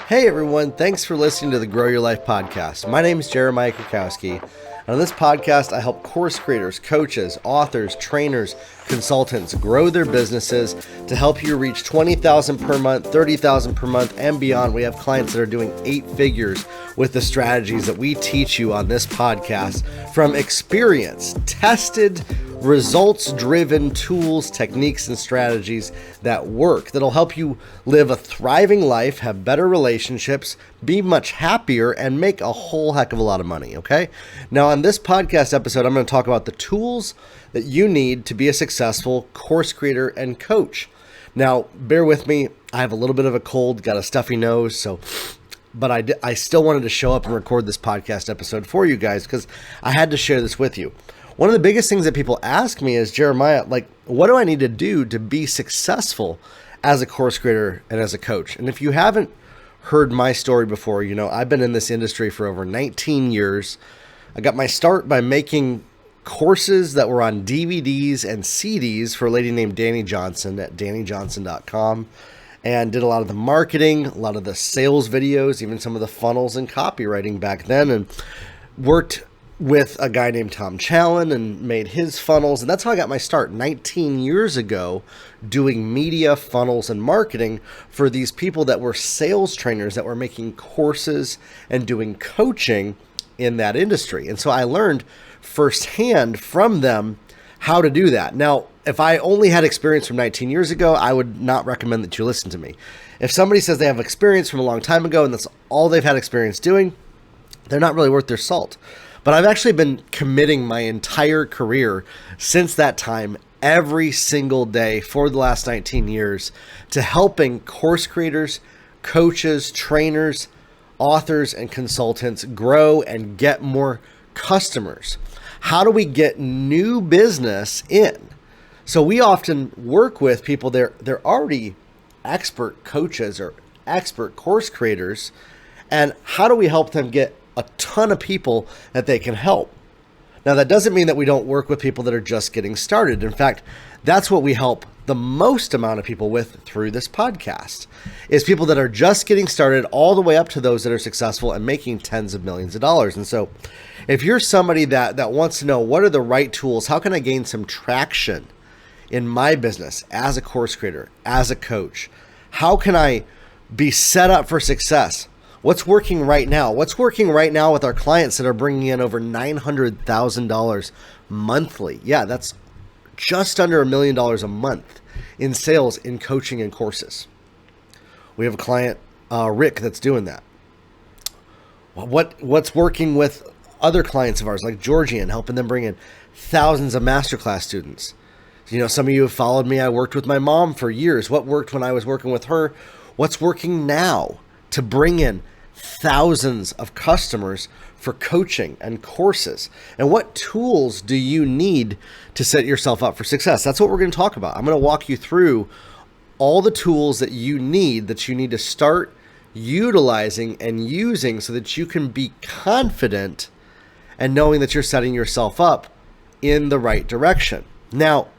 Hey everyone, thanks for listening to the Grow Your Life podcast. My name is Jeremiah Krakowski, and on this podcast I help course creators, coaches, authors, trainers, consultants grow their businesses to help you reach $20,000 per month, $30,000 per month, and beyond. We have clients that are doing 8 figures with the strategies that we teach you on this podcast from experience, tested, results-driven tools, techniques, and strategies that work, that'll help you live a thriving life, have better relationships, be much happier, and make a whole heck of a lot of money, okay? Now, on this podcast episode, I'm going to talk about the tools that you need to be a successful course creator and coach. Now, bear with me. I have a little bit of a cold, got a stuffy nose, but I still wanted to show up and record this podcast episode for you guys because I had to share this with you. One of the biggest things that people ask me is, Jeremiah, what do I need to do to be successful as a course creator and as a coach? And if you haven't heard my story before, I've been in this industry for over 19 years. I got my start by making courses that were on DVDs and CDs for a lady named Danny Johnson at DannyJohnson.com, and did a lot of the marketing, a lot of the sales videos, even some of the funnels and copywriting back then, and worked with a guy named Tom Challen and made his funnels. And that's how I got my start 19 years ago, doing media, funnels, and marketing for these people that were sales trainers that were making courses and doing coaching in that industry. And so I learned firsthand from them how to do that. Now, if I only had experience from 19 years ago, I would not recommend that you listen to me. If somebody says they have experience from a long time ago and that's all they've had experience doing, they're not really worth their salt. But I've actually been committing my entire career since that time, every single day for the last 19 years, to helping course creators, coaches, trainers, authors, and consultants grow and get more customers. How do we get new business in? So we often work with people, they're already expert coaches or expert course creators, and how do we help them get a ton of people that they can help? Now, that doesn't mean that we don't work with people that are just getting started. In fact, that's what we help the most amount of people with through this podcast, is people that are just getting started all the way up to those that are successful and making tens of millions of dollars. And so if you're somebody that wants to know what are the right tools, how can I gain some traction in my business as a course creator, as a coach, how can I be set up for success? What's working right now? What's working right now with our clients that are bringing in over $900,000 monthly? Yeah, that's just under $1 million a month in sales, in coaching and courses. We have a client, Rick, that's doing that. What's working with other clients of ours, like Georgian, helping them bring in thousands of masterclass students? Some of you have followed me. I worked with my mom for years. What worked when I was working with her? What's working now to bring in thousands of customers for coaching and courses? And what tools do you need to set yourself up for success? That's what we're going to talk about. I'm going to walk you through all the tools that you need to start utilizing and using so that you can be confident and knowing that you're setting yourself up in the right direction. Now,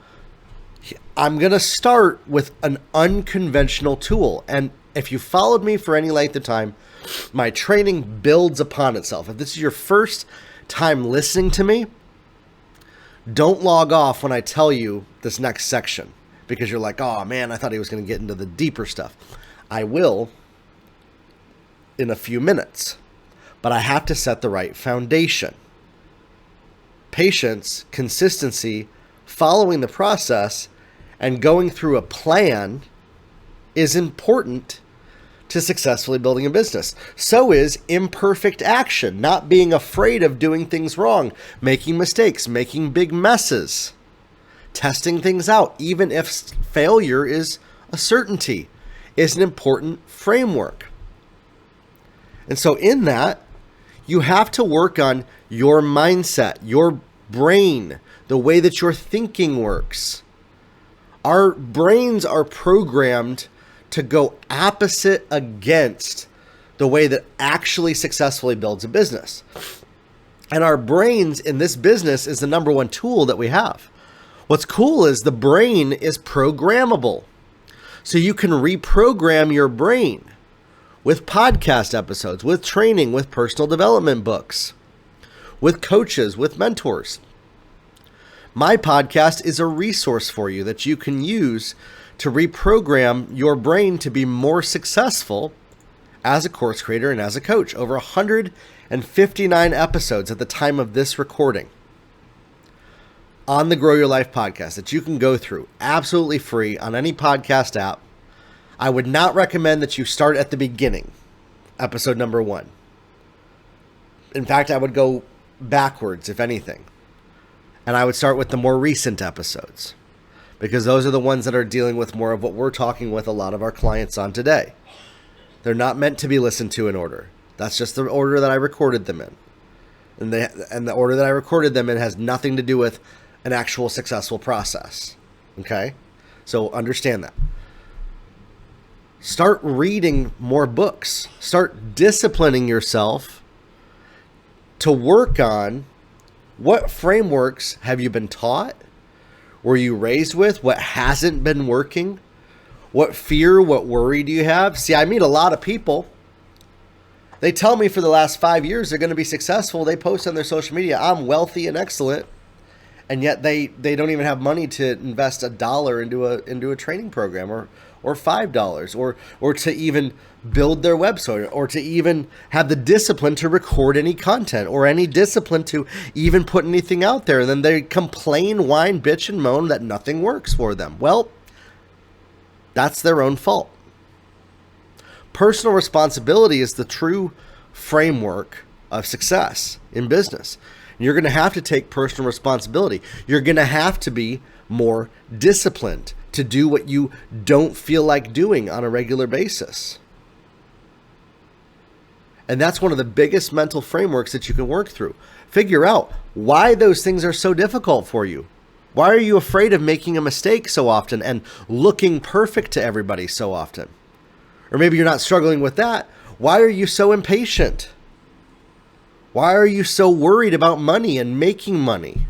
I'm going to start with an unconventional tool. And if you followed me for any length of time, my training builds upon itself. If this is your first time listening to me, don't log off when I tell you this next section, because you're like, oh man, I thought he was going to get into the deeper stuff. I will in a few minutes, but I have to set the right foundation. Patience, consistency, following the process, and going through a plan is important to successfully building a business. So is imperfect action, not being afraid of doing things wrong, making mistakes, making big messes, testing things out, even if failure is a certainty, is an important framework. And so in that, you have to work on your mindset, your brain, the way that your thinking works. Our brains are programmed to go opposite against the way that actually successfully builds a business. And our brains in this business is the number one tool that we have. What's cool is the brain is programmable. So you can reprogram your brain. with podcast episodes, with training, with personal development books, with coaches, with mentors. My podcast is a resource for you that you can use to reprogram your brain to be more successful as a course creator and as a coach. Over 159 episodes at the time of this recording on the Grow Your Life podcast that you can go through absolutely free on any podcast app. I would not recommend that you start at the beginning, episode number 1. In fact, I would go backwards, if anything. And I would start with the more recent episodes, because those are the ones that are dealing with more of what we're talking with a lot of our clients on today. They're not meant to be listened to in order. That's just the order that I recorded them in. And the order that I recorded them in has nothing to do with an actual successful process. Okay? So understand that. Start reading more books. Start disciplining yourself to work on what frameworks have you been taught? Were you raised with? What hasn't been working? What fear, what worry do you have? See, I meet a lot of people. They tell me for the last 5 years they're going to be successful. They post on their social media, I'm wealthy and excellent. And yet they don't even have money to invest $1 into a training program or $5 or to even build their website or to even have the discipline to record any content or any discipline to even put anything out there. And then they complain, whine, bitch, and moan that nothing works for them. Well, that's their own fault. Personal responsibility is the true framework of success in business. You're going to have to take personal responsibility. You're going to have to be more disciplined to do what you don't feel like doing on a regular basis. And that's one of the biggest mental frameworks that you can work through. Figure out why those things are so difficult for you. Why are you afraid of making a mistake so often and looking perfect to everybody so often? Or maybe you're not struggling with that. Why are you so impatient? Why are you so worried about money and making money?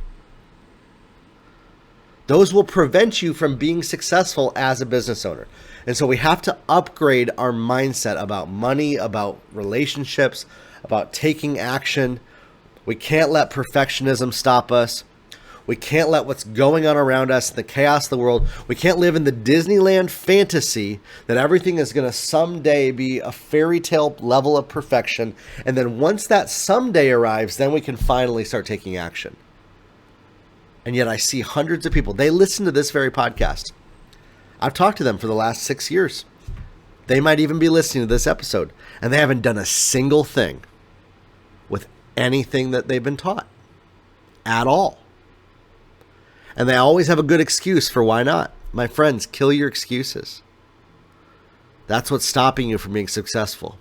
Those will prevent you from being successful as a business owner. And so we have to upgrade our mindset about money, about relationships, about taking action. We can't let perfectionism stop us. We can't let what's going on around us, the chaos of the world, we can't live in the Disneyland fantasy that everything is going to someday be a fairy tale level of perfection. And then once that someday arrives, then we can finally start taking action. And yet I see hundreds of people, they listen to this very podcast. I've talked to them for the last 6 years. They might even be listening to this episode, and they haven't done a single thing with anything that they've been taught at all. And they always have a good excuse for why not. My friends, kill your excuses. That's what's stopping you from being successful.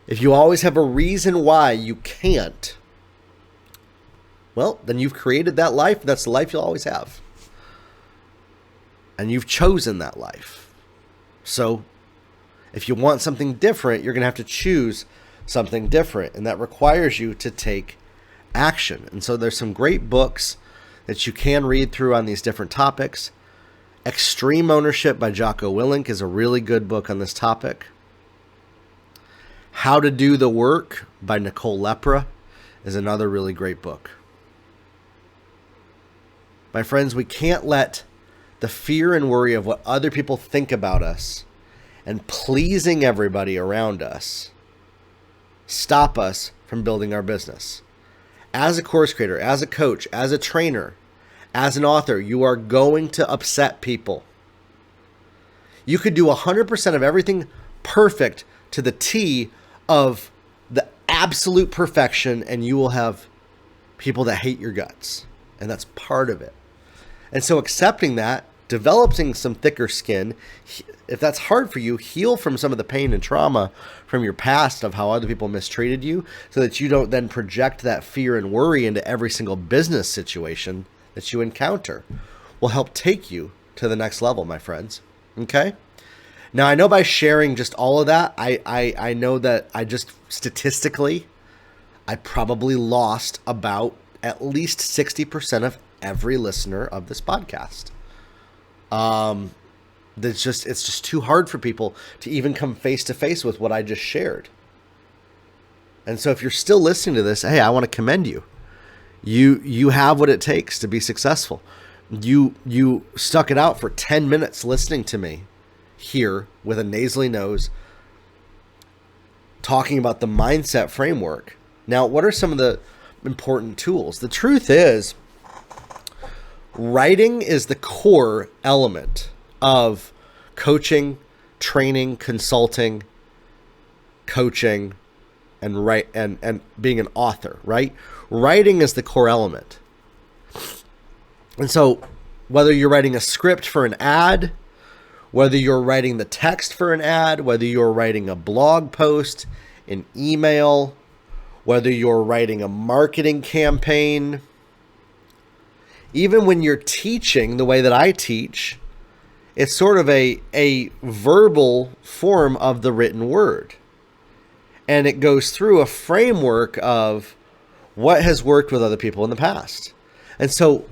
If you always have a reason why you can't, well, then you've created that life. That's the life you'll always have. And you've chosen that life. So if you want something different, you're going to have to choose something different. And that requires you to take action. And so there's some great books that you can read through on these different topics. Extreme Ownership by Jocko Willink is a really good book on this topic. How to Do the Work by Nicole Lepra is another really great book. My friends, we can't let the fear and worry of what other people think about us and pleasing everybody around us stop us from building our business. As a course creator, as a coach, as a trainer, as an author, you are going to upset people. You could do 100% of everything perfect to the T of the absolute perfection, and you will have people that hate your guts. And that's part of it. And so accepting that, developing some thicker skin, if that's hard for you, heal from some of the pain and trauma from your past of how other people mistreated you so that you don't then project that fear and worry into every single business situation that you encounter will help take you to the next level, my friends. Okay? Now, I know by sharing just all of that, I know that I just statistically, I probably lost about at least 60% of every listener of this podcast. it's just too hard for people to even come face to face with what I just shared. And so if you're still listening to this, hey, I want to commend you. You have what it takes to be successful. You stuck it out for 10 minutes listening to me here with a nasally nose talking about the mindset framework. Now, what are some of the important tools? The truth is, writing is the core element of coaching, training, consulting, coaching, and being an author, right? Writing is the core element. And so whether you're writing a script for an ad, whether you're writing the text for an ad, whether you're writing a blog post, an email, whether you're writing a marketing campaign, even when you're teaching the way that I teach, it's sort of a verbal form of the written word. And it goes through a framework of what has worked with other people in the past. And so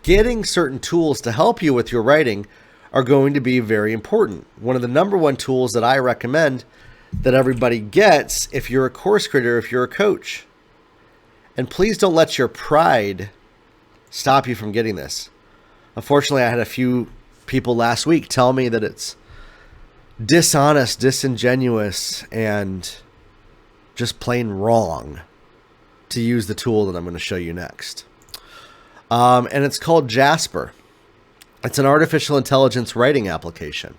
getting certain tools to help you with your writing are going to be very important. One of the number one tools that I recommend that everybody gets if you're a course creator, if you're a coach, and please don't let your pride stop you from getting this. Unfortunately, I had a few people last week tell me that it's dishonest, disingenuous, and just plain wrong to use the tool that I'm going to show you next. And it's called Jasper. It's an artificial intelligence writing application.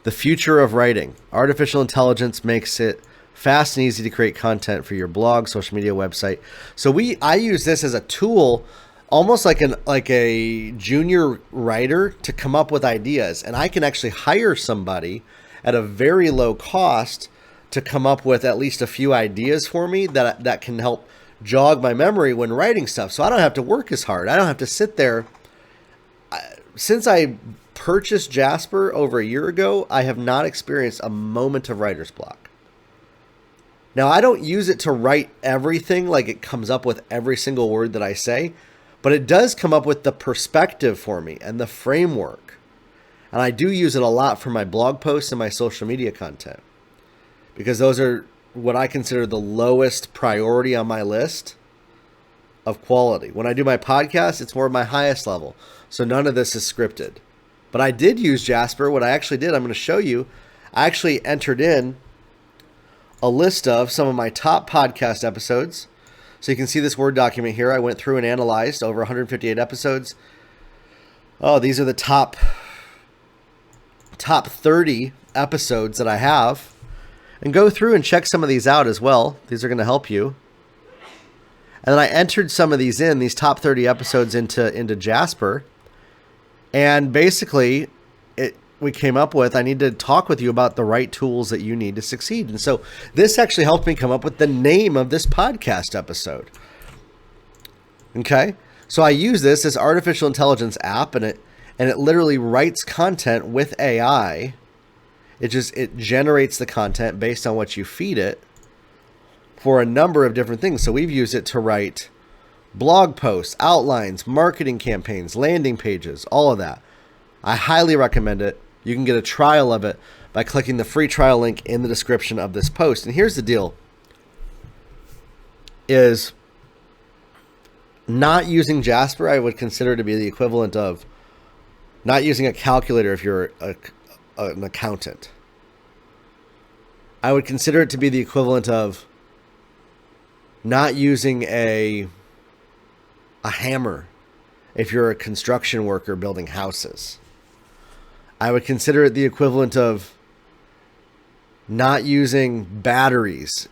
The future of writing. Artificial intelligence makes it fast and easy to create content for your blog, social media, website. So I use this as a tool, almost like a junior writer, to come up with ideas. And I can actually hire somebody at a very low cost to come up with at least a few ideas for me that can help jog my memory when writing stuff. So I don't have to work as hard. I don't have to sit there. Since I purchased Jasper over a year ago, I have not experienced a moment of writer's block. Now, I don't use it to write everything, like it comes up with every single word that I say, but it does come up with the perspective for me and the framework. And I do use it a lot for my blog posts and my social media content, because those are what I consider the lowest priority on my list of quality. When I do my podcast, it's more of my highest level. So none of this is scripted. But I did use Jasper. What I actually did, I'm going to show you. I actually entered in a list of some of my top podcast episodes. So you can see this Word document here. I went through and analyzed over 158 episodes. Oh, these are the top 30 episodes that I have. And go through and check some of these out as well. These are going to help you. And then I entered some of these these top 30 episodes into Jasper. And basically, we came up with, I need to talk with you about the right tools that you need to succeed. And so this actually helped me come up with the name of this podcast episode. Okay? So I use this as artificial intelligence app, and it literally writes content with AI. It generates the content based on what you feed it for a number of different things. So we've used it to write blog posts, outlines, marketing campaigns, landing pages, all of that. I highly recommend it. You can get a trial of it by clicking the free trial link in the description of this post. And here's the deal, is not using Jasper, I would consider to be the equivalent of not using a calculator if you're an accountant. I would consider it to be the equivalent of not using a hammer if you're a construction worker building houses. I would consider it the equivalent of not using batteries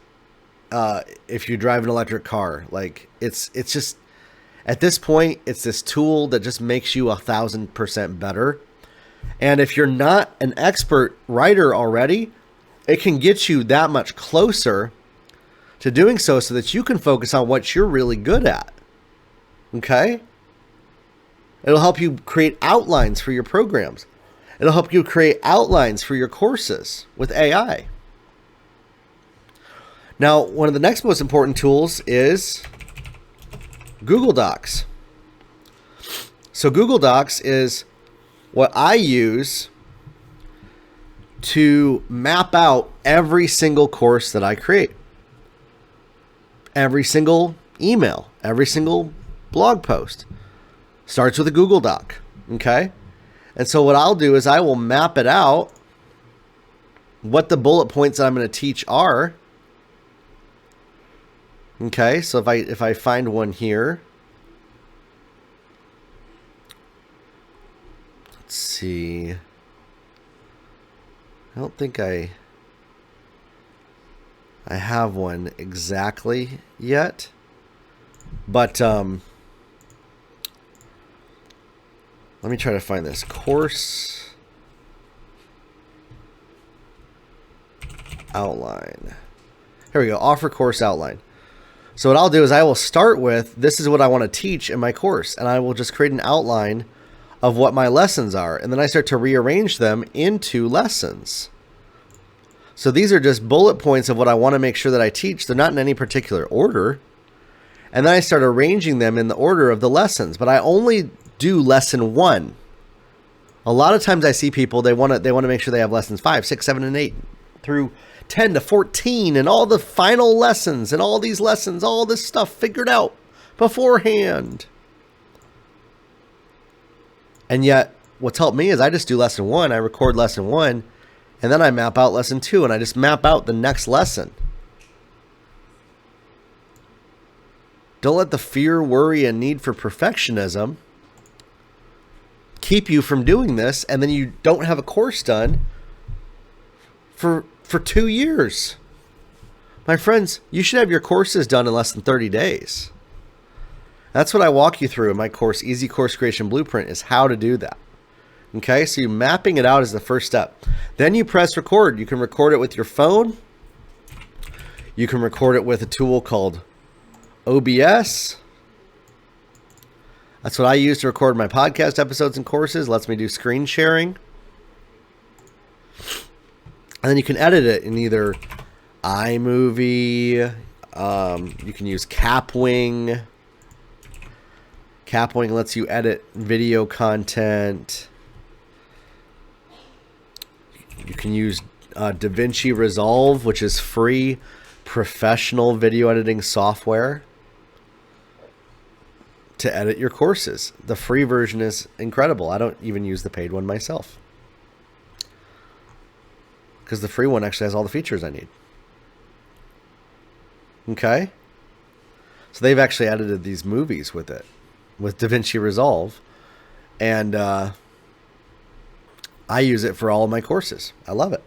if you drive an electric car. Like it's just, at this point, it's this tool that just makes you 1,000% better. And if you're not an expert writer already, it can get you that much closer to doing so that you can focus on what you're really good at. Okay? It'll help you create outlines for your programs. It'll help you create outlines for your courses with AI. Now, one of the next most important tools is Google Docs. So Google Docs is what I use to map out every single course that I create, every single email, every single blog post. Starts with a Google Doc, okay? And so what I'll do is I will map it out, what the bullet points that I'm going to teach are. Okay, so if I find one here, let's see. I don't think I have one exactly yet, but let me try to find this course outline. Here we go, offer course outline. So what I'll do is I will start with, this is what I want to teach in my course, and I will just create an outline of what my lessons are, and then I start to rearrange them into lessons. So these are just bullet points of what I want to make sure that I teach. They're not in any particular order. And then I start arranging them in the order of the lessons, but I only do lesson 1. A lot of times I see people, they want to make sure they have lessons 5, 6, 7, and 8 through 10 to 14 and all the final lessons and all these lessons, all this stuff figured out beforehand. And yet what's helped me is I just do lesson 1. I record lesson 1 and then I map out lesson 2 and I just map out the next lesson. Don't let the fear, worry, and need for perfectionism keep you from doing this, and then you don't have a course done for 2 years. My friends, you should have your courses done in less than 30 days. That's what I walk you through in my course, Easy Course Creation Blueprint, is how to do that. Okay, so you mapping it out is the first step. Then you press record. You can record it with your phone. You can record it with a tool called OBS. That's what I use to record my podcast episodes and courses. Lets me do screen sharing. And then you can edit it in either iMovie. You can use Capwing. Capwing lets you edit video content. You can use DaVinci Resolve, which is free professional video editing software to edit your courses. The free version is incredible. I don't even use the paid one myself, because the free one actually has all the features I need. Okay? So they've actually edited these movies with it, with DaVinci Resolve. And I use it for all of my courses. I love it.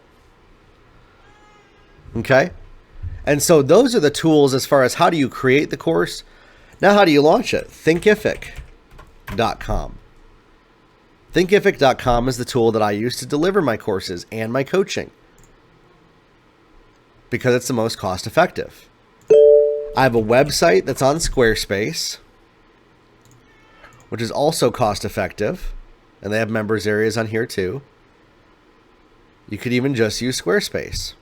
Okay? And so those are the tools as far as how do you create the course. Now how do you launch it? Thinkific.com. Thinkific.com is the tool that I use to deliver my courses and my coaching, because it's the most cost effective. I have a website that's on Squarespace, which is also cost effective, and they have members areas on here too. You could even just use Squarespace.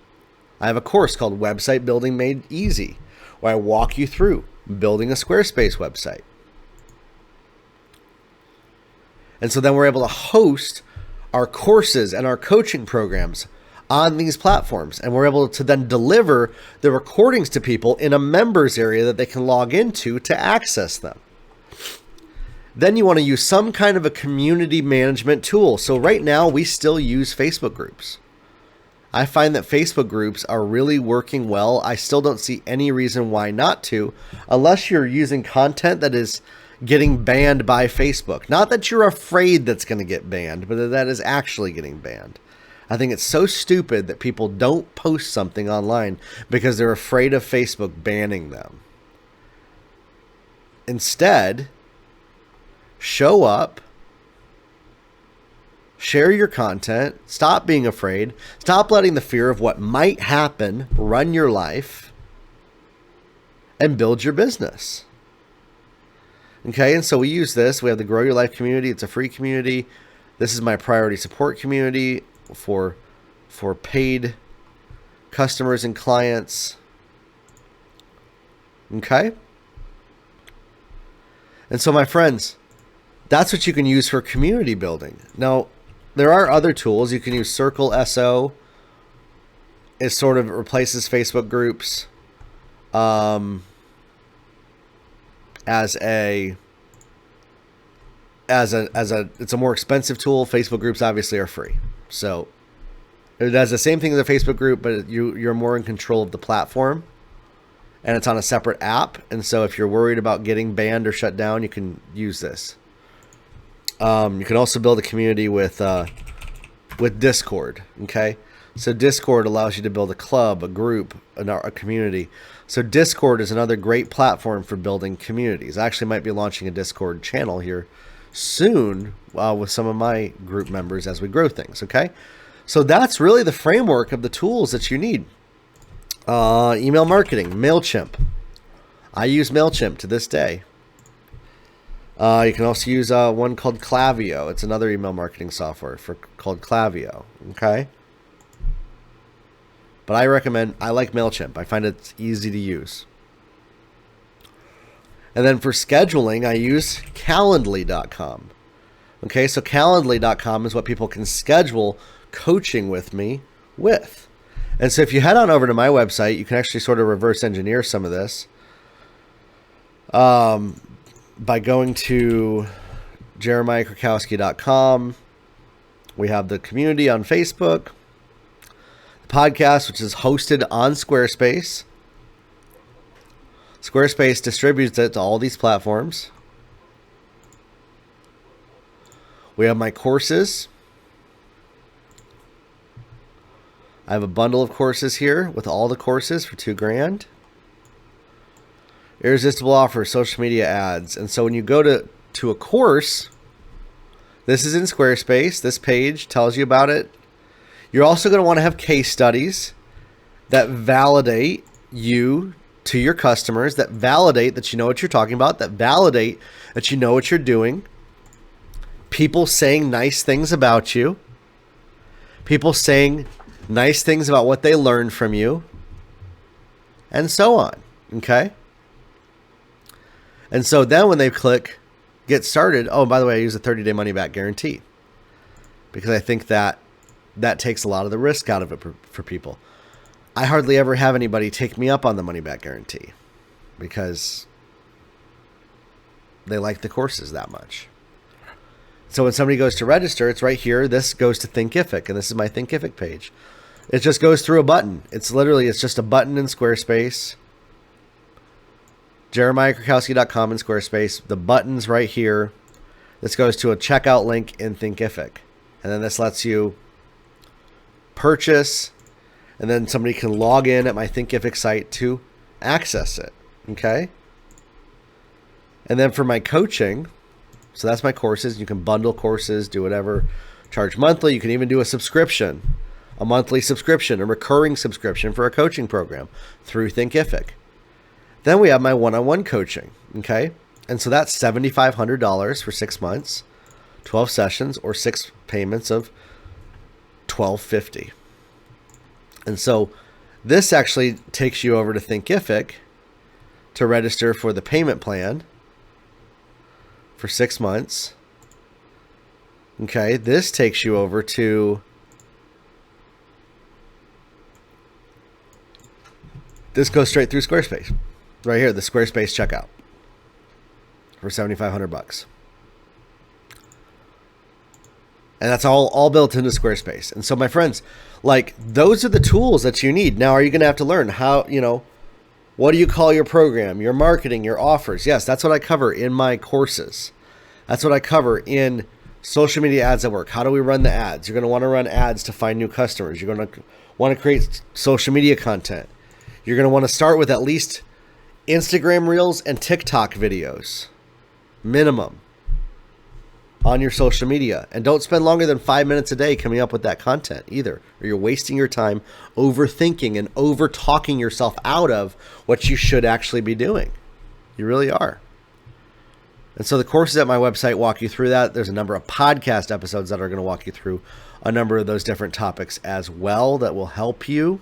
I have a course called Website Building Made Easy, where I walk you through building a Squarespace website. And so then we're able to host our courses and our coaching programs on these platforms, and we're able to then deliver the recordings to people in a members area that they can log into to access them. Then you want to use some kind of a community management tool. So right now we still use Facebook groups. I find that Facebook groups are really working well. I still don't see any reason why not to, unless you're using content that is getting banned by Facebook. Not that you're afraid that's going to get banned, but that is actually getting banned. I think it's so stupid that people don't post something online because they're afraid of Facebook banning them. Instead, show up, share your content, stop being afraid, stop letting the fear of what might happen run your life, and build your business. Okay, and so we use this. We have the Grow Your Life community. It's a free community. This is my priority support community for paid customers and clients. Okay? And so my friends, that's what you can use for community building. Now, there are other tools. You can use Circle SO. it sort of replaces Facebook groups it's a more expensive tool. Facebook groups obviously are free. So it does the same thing as a Facebook group, but you're more in control of the platform, and it's on a separate app. And so if you're worried about getting banned or shut down, you can use this. You can also build a community with Discord. Okay. So Discord allows you to build a club, a group, a community. So Discord is another great platform for building communities. I actually might be launching a Discord channel here soon with some of my group members as we grow things. Okay. So that's really the framework of the tools that you need. Email marketing, MailChimp. I use MailChimp to this day. You can also use one called Klaviyo. It's another email marketing software called Klaviyo. Okay. But I like MailChimp. I find it's easy to use. And then for scheduling, I use Calendly.com. Okay, so Calendly.com is what people can schedule coaching with me with. And so if you head on over to my website, you can actually sort of reverse engineer some of this by going to jeremiahkrakowski.com. We have the community on Facebook. Podcast, which is hosted on Squarespace. Squarespace distributes it to all these platforms. We have my courses. I have a bundle of courses here with all the courses for $2,000. Irresistible offer, social media ads. And so when you go to a course, this is in Squarespace. This page tells you about it. You're also going to want to have case studies that validate you to your customers, that validate that you know what you're talking about, that validate that you know what you're doing. People saying nice things about you. People saying nice things about what they learned from you. And so on. Okay? And so then when they click get started, oh, by the way, I use a 30-day money-back guarantee because I think that takes a lot of the risk out of it for people. I hardly ever have anybody take me up on the money-back guarantee because they like the courses that much. So when somebody goes to register, it's right here. This goes to Thinkific, and this is my Thinkific page. It just goes through a button. It's just a button in Squarespace. jeremiahkrakowski.com in Squarespace. The button's right here. This goes to a checkout link in Thinkific. And then this lets you purchase, and then somebody can log in at my Thinkific site to access it. Okay. And then for my coaching, so that's my courses. You can bundle courses, do whatever, charge monthly. You can even do a subscription, a monthly subscription, a recurring subscription for a coaching program through Thinkific. Then we have my one-on-one coaching. Okay. And so that's $7,500 for 6 months, 12 sessions, or 6 payments of $1,250. And so this actually takes you over to Thinkific to register for the payment plan for 6 months. Okay, this takes you over to this goes straight through Squarespace. Right here, the Squarespace checkout for $7,500. And that's all built into Squarespace. And so my friends, like, those are the tools that you need. Now, are you going to have to learn how, what do you call your program, your marketing, your offers? Yes, that's what I cover in my courses. That's what I cover in social media ads at work. How do we run the ads? You're going to want to run ads to find new customers. You're going to want to create social media content. You're going to want to start with at least Instagram Reels and TikTok videos, minimum, on your social media. And don't spend longer than 5 minutes a day coming up with that content either, or you're wasting your time overthinking and over talking yourself out of what you should actually be doing. You really are. And so the courses at my website walk you through that. There's a number of podcast episodes that are going to walk you through a number of those different topics as well that will help you,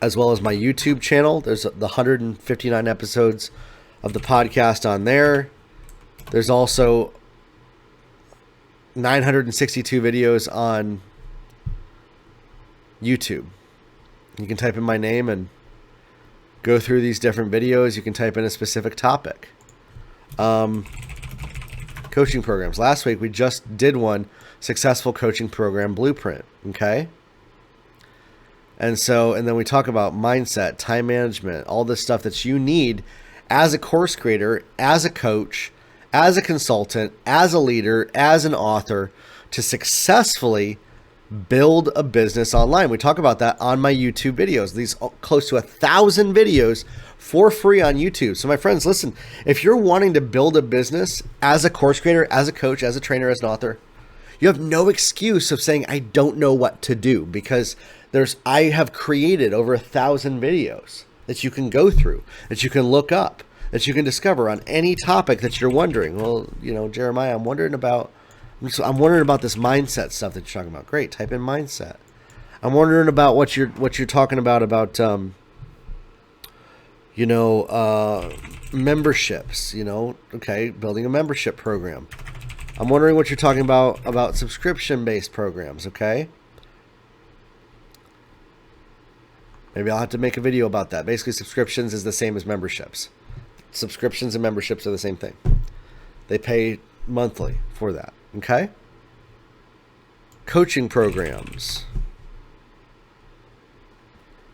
as well as my YouTube channel. There's the 159 episodes of the podcast on there. There's also 962 videos on YouTube. You can type in my name and go through these different videos. You can type in a specific topic. Coaching programs. Last week we just did one, successful coaching program blueprint. Okay. And then we talk about mindset, time management, all this stuff that you need as a course creator, as a coach, as a consultant, as a leader, as an author to successfully build a business online. We talk about that on my YouTube videos. These close to 1,000 videos for free on YouTube. So my friends, listen, if you're wanting to build a business as a course creator, as a coach, as a trainer, as an author, you have no excuse of saying, I don't know what to do, because I have created over 1,000 videos that you can go through, that you can look up, that you can discover on any topic that you're wondering. Well, Jeremiah, I'm wondering about this mindset stuff that you're talking about. Great, type in mindset. I'm wondering about what you're talking about memberships. Okay, building a membership program. I'm wondering what you're talking about subscription-based programs. Okay. Maybe I'll have to make a video about that. Basically, subscriptions is the same as memberships. Subscriptions and memberships are the same thing. They pay monthly for that. Okay? Coaching programs.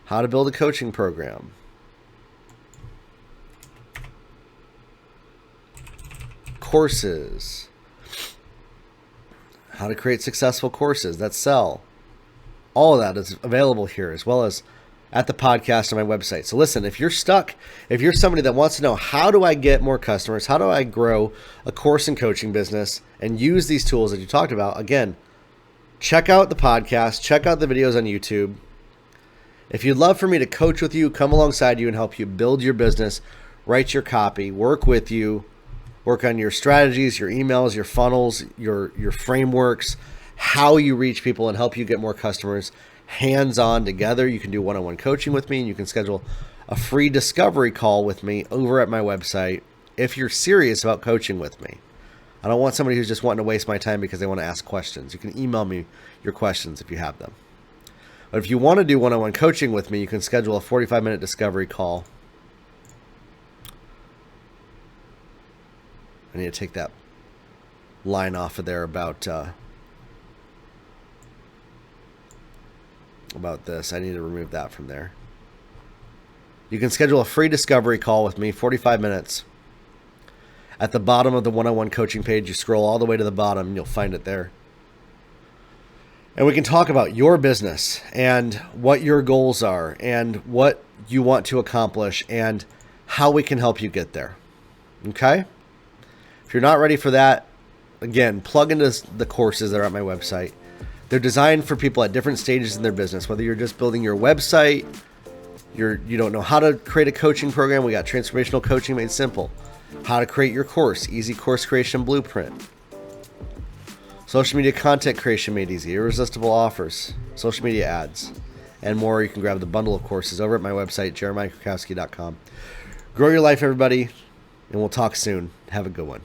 How to build a coaching program. Courses. How to create successful courses that sell. All of that is available here, as well as at the podcast on my website. So listen, if you're stuck, if you're somebody that wants to know, how do I get more customers? How do I grow a course and coaching business and use these tools that you talked about? Again, check out the podcast, check out the videos on YouTube. If you'd love for me to coach with you, come alongside you and help you build your business, write your copy, work with you, work on your strategies, your emails, your funnels, your frameworks, how you reach people and help you get more customers, hands-on together. You can do one-on-one coaching with me, and you can schedule a free discovery call with me over at my website if you're serious about coaching with me. I don't want somebody who's just wanting to waste my time because they want to ask questions. You can email me your questions if you have them. But if you want to do one-on-one coaching with me, you can schedule a 45-minute discovery call. I need to take that line off of there about this. I need to remove that from there. You can schedule a free discovery call with me, 45 minutes. At the bottom of the one-on-one coaching page, you scroll all the way to the bottom and you'll find it there. And we can talk about your business and what your goals are and what you want to accomplish and how we can help you get there. Okay? If you're not ready for that, again, plug into the courses that are at my website. They're designed for people at different stages in their business. Whether you're just building your website, you don't know how to create a coaching program, we got transformational coaching made simple. How to create your course, easy course creation blueprint. Social media content creation made easy, irresistible offers, social media ads, and more. You can grab the bundle of courses over at my website, jeremiahkrakowski.com. Grow your life, everybody, and we'll talk soon. Have a good one.